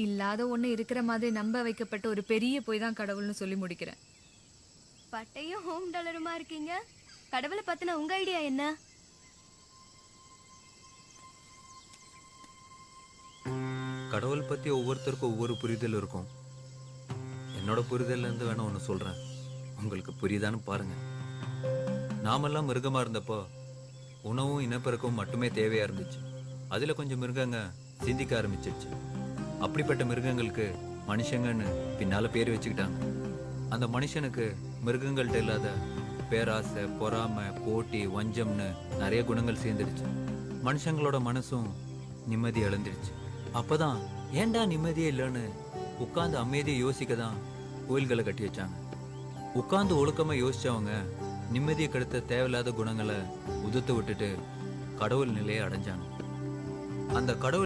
இல்லாத ஒண்ணு இருக்கிற மாதிரி நம்ப வைக்கப்பட்ட ஒரு பெரிய பொய் தான் கடவுள்னு சொல்லி முடிக்கிறேன். பட்டையும் ஹோம் டாலருமா இருக்கீங்க. கடவுளை பத்தின உங்க ஐடியா என்ன? கடவுள் பத்தி ஒவ்வொருத்தருக்கும் ஒவ்வொரு புரிதல் இருக்கும். என்னோட புரிதல்ல இருந்து வேணா ஒன்று சொல்றேன், உங்களுக்கு புரியுதான்னு பாருங்க. நாமெல்லாம் மிருகமா இருந்தப்போ உணவும் இனப்பெருக்கவும் மட்டுமே தேவையா இருந்துச்சு. அதுல கொஞ்சம் மிருகங்க சிந்திக்க ஆரம்பிச்சிருச்சு. அப்படிப்பட்ட மிருகங்களுக்கு மனுஷங்கன்னு பின்னால பேர் வச்சுக்கிட்டாங்க. அந்த மனுஷனுக்கு மிருகங்கள்ட்ட இல்லாத பேராசை, பொறாமை, போட்டி, வஞ்சம்னு நிறைய குணங்கள் சேர்ந்துருச்சு. மனுஷங்களோட மனசும் நிம்மதி இழந்துருச்சு. அப்பதான் ஏன்டா நிம்மதியே இல்லைன்னு உட்கார்ந்து அமைதியை யோசிக்க தான் கோயில்களை கட்டி வச்சாங்க. உட்கார்ந்து ஒழுக்கமா யோசிச்சவங்க நிம்மதியை கெடுத்த தேவையில்லாத குணங்களை உதுத்து விட்டுட்டு கடவுள் நிலையை அடைஞ்சாங்க. அந்த கடவுள்